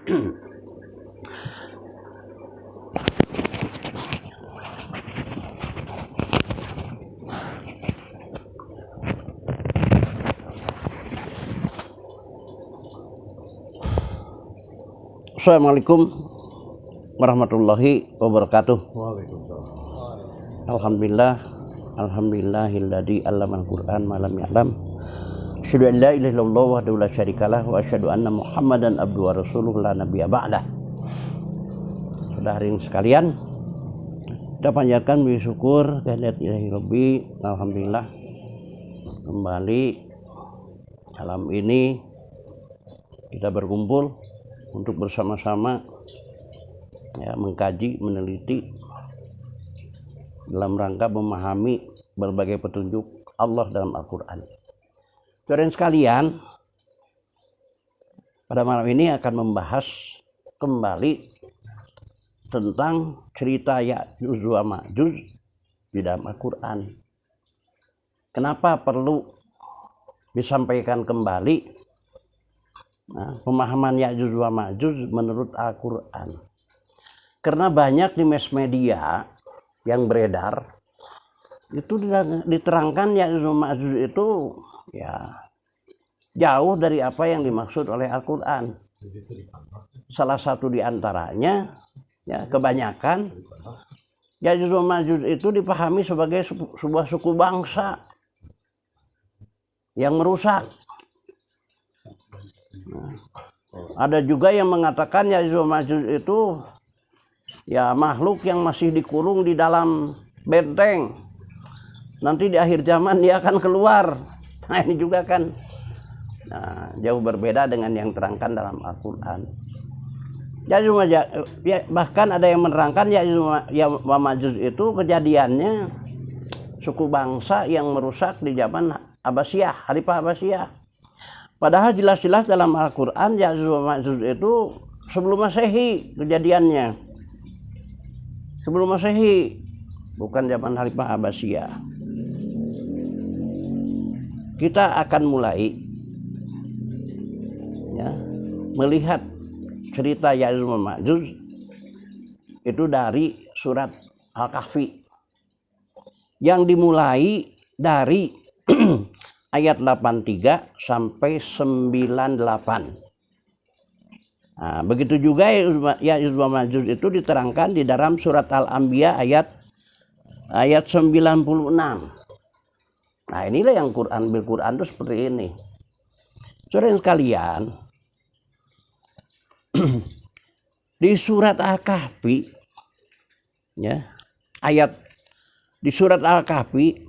Assalamualaikum warahmatullahi wabarakatuh. Waalaikumsalam. Alhamdulillahilladzi 'allamal Qur'an ma lam ya'lam. Asyhadu an la ilaha illallah wahdahu la syarikalah wa asyhadu anna Muhammadan abduhu wa rasuluhu la nabiyya ba'dah. Saudara sekalian, kita panjatkan puji syukur kehadirat Ilahi Rabbi. Alhamdulillah kembali malam ini kita berkumpul untuk bersama-sama mengkaji, meneliti dalam rangka memahami berbagai petunjuk Allah dalam Al-Quran. Saudara sekalian, pada malam ini akan membahas kembali tentang cerita Ya'juj wa Ma'juj di dalam Al-Quran. Kenapa perlu disampaikan kembali pemahaman Ya'juj wa Ma'juj menurut Al-Quran? Karena banyak di mass media yang beredar itu diterangkan Ya'juj wa Ma'juj itu jauh dari apa yang dimaksud oleh Al-Quran. Salah satu di antaranya, kebanyakan Ya'juj wa Ma'juj itu dipahami sebagai sebuah suku bangsa yang merusak. Ada juga yang mengatakan Ya'juj wa Ma'juj itu makhluk yang masih dikurung di dalam benteng. Nanti di akhir zaman dia akan keluar. Nah, ini juga kan jauh berbeda dengan yang terangkan dalam Al-Quran. Bahkan ada yang menerangkan Ya'juj wa Ma'juj itu kejadiannya suku bangsa yang merusak di zaman Abbasiyah, Khalifah Abbasiyah. Padahal jelas-jelas dalam Al-Quran Ya'juj wa Ma'juj itu sebelum Masehi kejadiannya. Sebelum Masehi, bukan zaman Khalifah Abbasiyah. Kita akan mulai melihat cerita Ya'juj wa Ma'juj itu dari surat Al-Kahfi yang dimulai dari ayat 83 sampai 98. Nah, begitu juga Ya'juj wa Ma'juj itu diterangkan di dalam surat Al-Anbiya ayat 96. Nah, inilah yang Bil-Quran itu seperti ini. Saudara sekalian, di surat Al-Kahfi di surat Al-Kahfi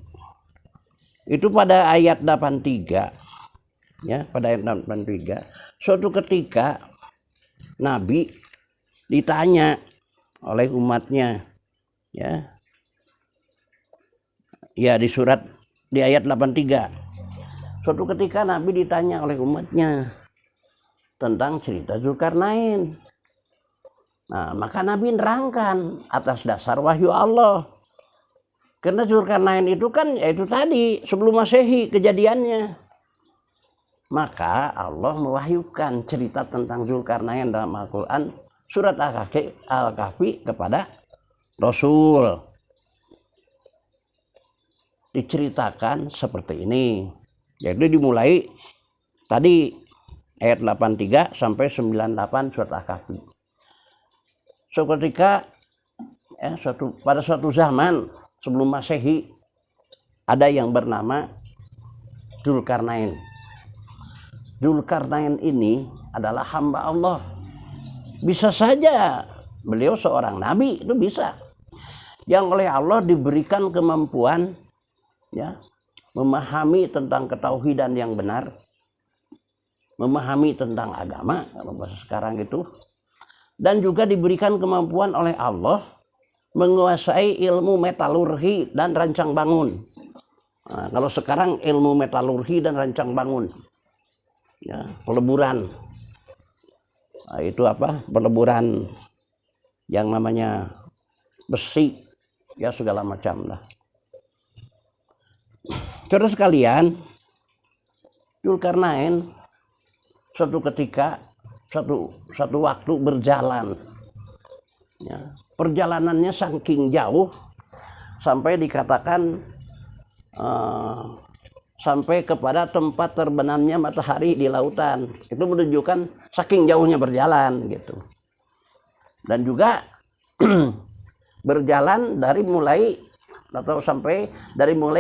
itu pada ayat 83, pada ayat 83, suatu ketika Nabi ditanya oleh umatnya, di ayat 83, suatu ketika Nabi ditanya oleh umatnya tentang cerita Dzulkarnain. Nah, maka Nabi nerangkan atas dasar wahyu Allah. Karena Dzulkarnain itu kan itu tadi sebelum Masehi kejadiannya. Maka Allah mewahyukan cerita tentang Dzulkarnain dalam Al-Quran surat Al-Kahfi kepada Rasul. Diceritakan seperti ini. Jadi dimulai tadi ayat 83 sampai 98 surat Al-Kahfi. Seketika pada suatu zaman sebelum Masehi ada yang bernama Dzulkarnain. Dzulkarnain ini adalah hamba Allah. Bisa saja beliau seorang nabi, itu bisa. Yang oleh Allah diberikan kemampuan memahami tentang ketauhidan yang benar, memahami tentang agama kalau bahasa sekarang itu, dan juga diberikan kemampuan oleh Allah menguasai ilmu metalurgi dan rancang bangun. Nah, kalau sekarang ilmu metalurgi dan rancang bangun, peleburan, itu peleburan yang namanya besi, segala macam lah. Saudara sekalian, Dzulkarnain suatu ketika satu waktu berjalan. Ya, perjalanannya saking jauh sampai dikatakan sampai kepada tempat terbenamnya matahari di lautan. Itu menunjukkan saking jauhnya berjalan gitu. Dan juga berjalan dari mulai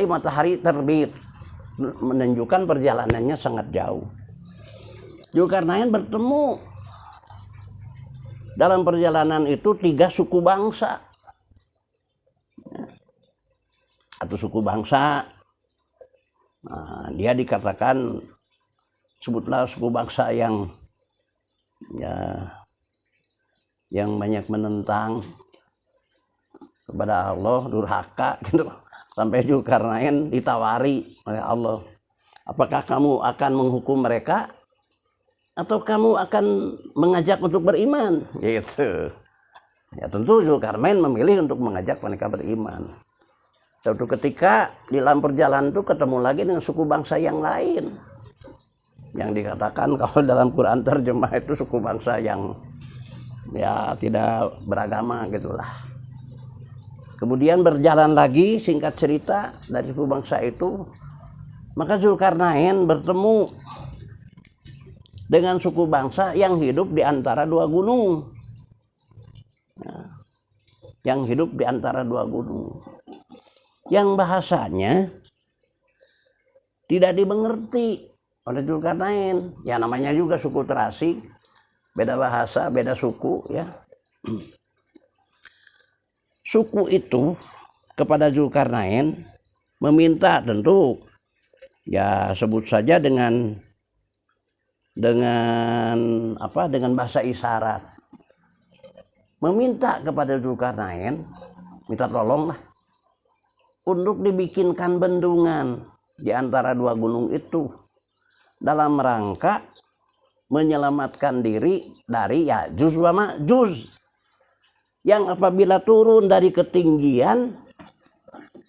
matahari terbit, menunjukkan perjalanannya sangat jauh. Zulkarnain bertemu dalam perjalanan itu 3 suku bangsa. Atau suku bangsa, dia dikatakan, sebutlah suku bangsa yang banyak menentang kepada Allah, durhaka gitu. Sampai Zulkarnain ditawari oleh Allah, apakah kamu akan menghukum mereka atau kamu akan mengajak untuk beriman gitu. Ya tentu Zulkarnain memilih untuk mengajak mereka beriman. Suatu ketika di dalam perjalanan itu ketemu lagi dengan suku bangsa yang lain, yang dikatakan kalau dalam Quran terjemah itu suku bangsa yang ya tidak beragama gitulah. Kemudian berjalan lagi, singkat cerita, dari suku bangsa itu, maka Zulkarnain bertemu dengan suku bangsa yang hidup di antara 2 gunung. Nah, yang hidup di antara 2 gunung. Yang bahasanya tidak dimengerti oleh Zulkarnain. Ya namanya juga suku terasing, beda bahasa, beda suku ya. Suku itu kepada Zulkarnain meminta, tentu ya sebut saja dengan bahasa isyarat, meminta kepada Zulkarnain, minta tolonglah untuk dibikinkan bendungan di antara 2 gunung itu dalam rangka menyelamatkan diri dari Ya'juj wa Ma'juj yang apabila turun dari ketinggian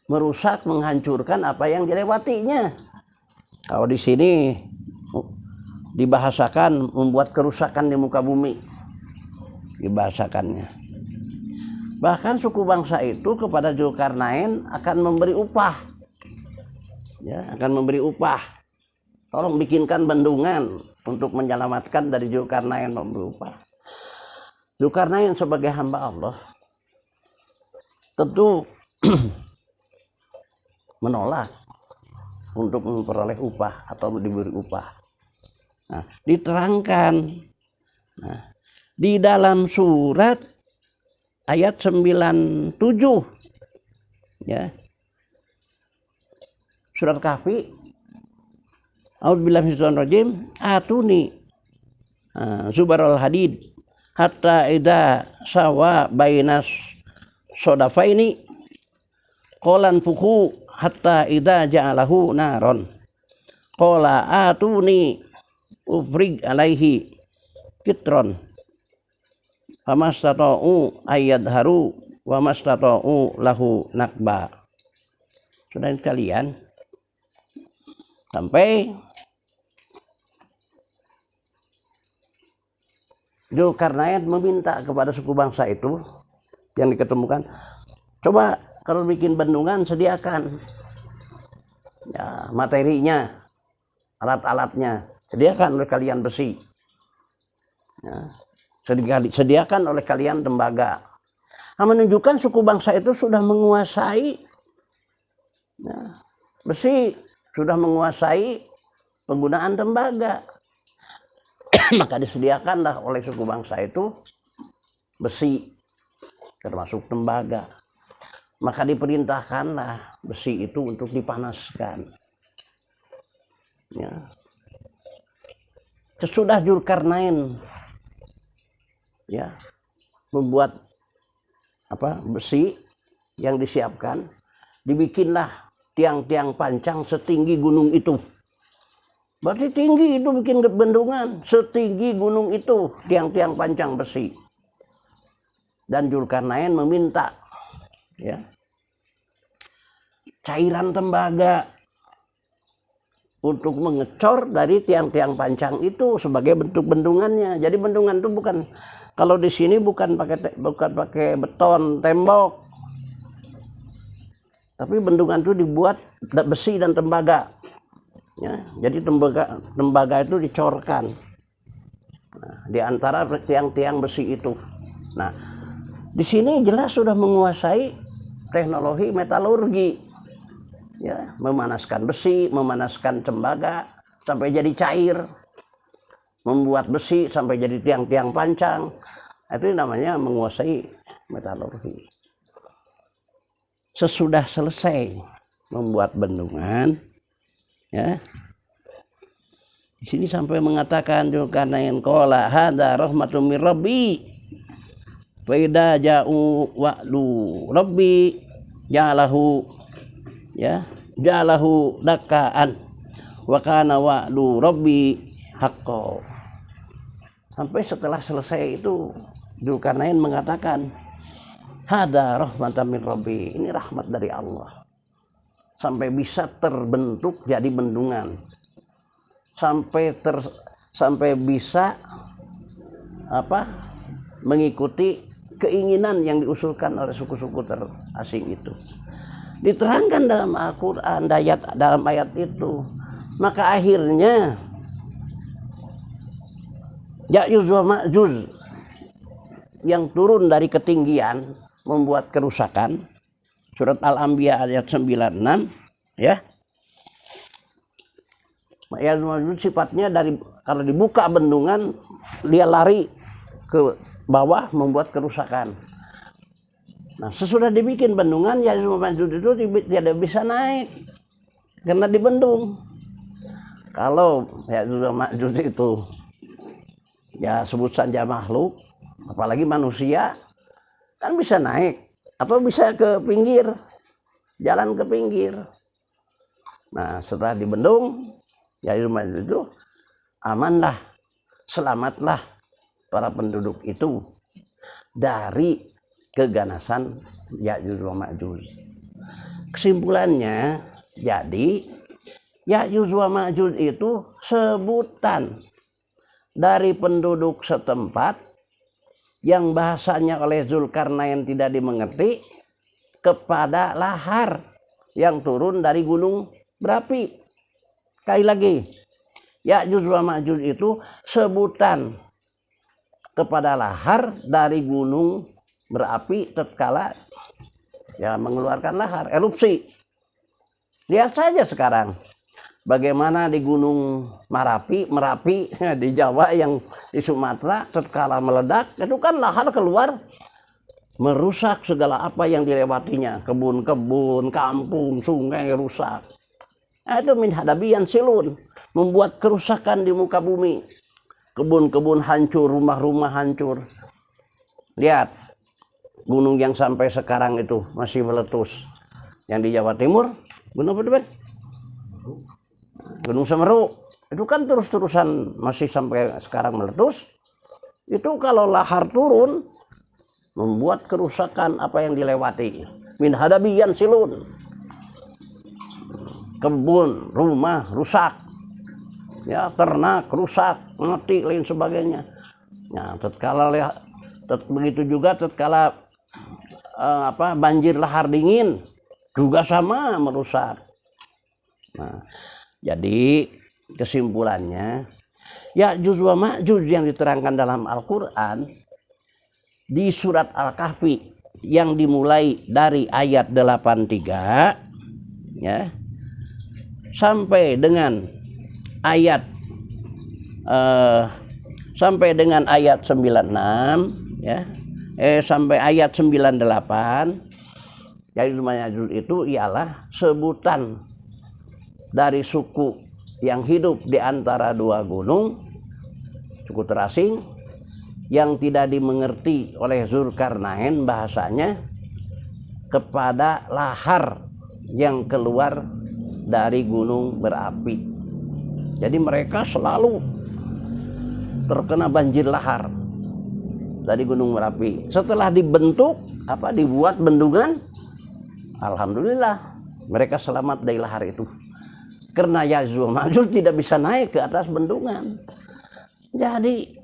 merusak, menghancurkan apa yang dilewatinya. Kalau di sini dibahasakan membuat kerusakan di muka bumi, dibahasakannya. Bahkan suku bangsa itu kepada Zulkarnain akan memberi upah, ya, akan memberi upah. Tolong bikinkan bendungan untuk menyelamatkan dari Zulkarnain, memberi upah. Zulkarnain sebagai hamba Allah tentu menolak untuk memperoleh upah atau diberi upah. Nah, diterangkan di dalam surat ayat 97 ya. Surat Kahfi, A'udzubillahi minasyaitonir rajim, atuni zubarul hadid hatta idza sawa bainas sodafaini qalan fuhu hatta idza ja'alahu naron qala atuni ufrig alaihi kitron famastata'u ayyadharu wa mastata'u lahu nakba. Saudara sekalian, sampai Zulkarnain meminta kepada suku bangsa itu yang diketemukan, coba kalau bikin bendungan sediakan ya materinya, alat-alatnya, sediakan oleh kalian besi, ya, sediakan oleh kalian tembaga. Nah, menunjukkan suku bangsa itu sudah menguasai ya, besi, sudah menguasai penggunaan tembaga. Maka disediakanlah oleh suku bangsa itu besi, termasuk tembaga. Maka diperintahkanlah besi itu untuk dipanaskan. Ya. Sesudah Zulkarnain ya membuat besi yang disiapkan, dibikinlah tiang-tiang pancang setinggi gunung itu. Berarti tinggi itu bikin bendungan, setinggi gunung itu tiang-tiang pancang besi. Dan Zulkarnain meminta ya cairan tembaga untuk mengecor dari tiang-tiang pancang itu sebagai bentuk bendungannya. Jadi bendungan itu bukan, kalau di sini bukan pakai beton tembok, tapi bendungan itu dibuat besi dan tembaga. Ya, jadi tembaga itu dicorkan di antara tiang-tiang besi itu. Nah, di sini jelas sudah menguasai teknologi metalurgi, ya, memanaskan besi, memanaskan tembaga sampai jadi cair, membuat besi sampai jadi tiang-tiang pancang. Itu namanya menguasai metalurgi. Sesudah selesai membuat bendungan, ya, di sini sampai mengatakan Dzulkarnain qala hadza rahmatun mir rabbi fa idza ja'u wa'du rabbi ja'alahu, ya, ja'alahu dakkaan wa kana wa'du rabbi haqqo. Sampai setelah selesai itu Dzulkarnain mengatakan hadza rahmatan mir rabbi, ini rahmat dari Allah, sampai bisa terbentuk jadi bendungan, sampai bisa mengikuti keinginan yang diusulkan oleh suku-suku terasing itu. Diterangkan dalam Al-Quran, dalam ayat itu. Maka akhirnya Ya'juj wa Ma'juj yang turun dari ketinggian membuat kerusakan. Surat Al-Anbiya ayat 96, ya. Ya'juj wa Ma'juj sifatnya kalau dibuka bendungan dia lari ke bawah membuat kerusakan. Nah, sesudah dibikin bendungan, Ya'juj wa Ma'juj itu tidak bisa naik karena dibendung. Kalau Ya'juj wa Ma'juj itu ya sebut saja makhluk, apalagi manusia, kan bisa naik atau bisa ke pinggir, jalan ke pinggir. Nah, setelah dibendung, Ya'juj wa Ma'juj itu amanlah, selamatlah para penduduk itu dari keganasan Ya'juj wa Ma'juj. Kesimpulannya, jadi Ya'juj wa Ma'juj itu sebutan dari penduduk setempat yang bahasanya oleh Dzulkarnain tidak dimengerti kepada lahar yang turun dari gunung berapi. Sekali lagi, Ya'juj wa Ma'juj itu sebutan kepada lahar dari gunung berapi tatkala ya mengeluarkan lahar, erupsi. Lihat saja sekarang bagaimana di Gunung Merapi di Jawa, yang di Sumatera tatkala meledak itu kan lahar keluar merusak segala apa yang dilewatinya, kebun-kebun, kampung, sungai rusak. Itu min hadabiyan silun, membuat kerusakan di muka bumi. Kebun-kebun hancur, rumah-rumah hancur. Lihat gunung yang sampai sekarang itu masih meletus. Yang di Jawa Timur, gunung apa itu? Gunung Semeru. Itu kan terus-terusan masih sampai sekarang meletus. Itu kalau lahar turun membuat kerusakan apa yang dilewati. Min hadabiyan silun. Kebun, rumah rusak. Ya, ternak rusak, mati, lain sebagainya. Nah, begitu juga tatkala banjir lahar dingin juga sama merusak. Nah, jadi kesimpulannya Ya'juj wa Ma'juj yang diterangkan dalam Al-Quran di surat Al-Kahfi yang dimulai dari ayat 83, ya, sampai dengan ayat 96, ya, sampai ayat 98. Ya'juj wa Ma'juj itu ialah sebutan dari suku yang hidup di antara dua gunung, suku terasing yang tidak dimengerti oleh Dzulkarnain bahasanya kepada lahar yang keluar dari gunung berapi. Jadi mereka selalu terkena banjir lahar dari gunung berapi. Setelah dibentuk, dibuat bendungan, alhamdulillah mereka selamat dari lahar itu. Karena Ya'juj wa Ma'juj tidak bisa naik ke atas bendungan. Jadi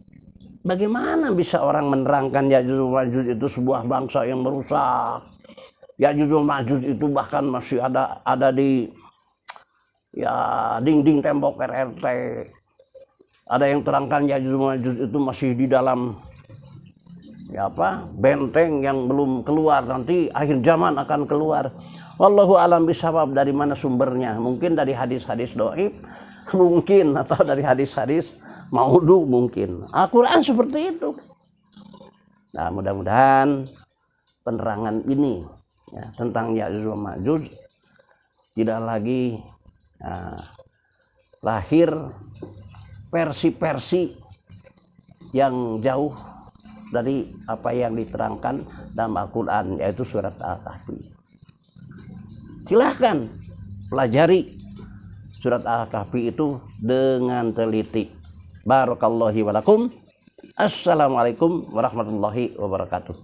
bagaimana bisa orang menerangkan Ya'juj wa Ma'juj itu sebuah bangsa yang merusak? Ya'juj wa Ma'juj itu bahkan masih ada di dinding tembok RRT. Ada yang terangkan Ya'juj wa Ma'juj itu masih di dalam benteng yang belum keluar, nanti akhir zaman akan keluar. Wallahu alam bisawab. Dari mana sumbernya? Mungkin dari hadis-hadis dhaif, mungkin, atau dari hadis-hadis maudhu mungkin. Al-Quran seperti itu. Nah, mudah-mudahan penerangan ini tentang Ya'juj wa Ma'juj tidak lagi lahir versi-versi yang jauh dari apa yang diterangkan dalam Al-Quran, yaitu surat Al-Kahfi. Silahkan pelajari surat Al-Kahfi itu dengan teliti. Barakallahu wa lakum. Assalamualaikum warahmatullahi wabarakatuh.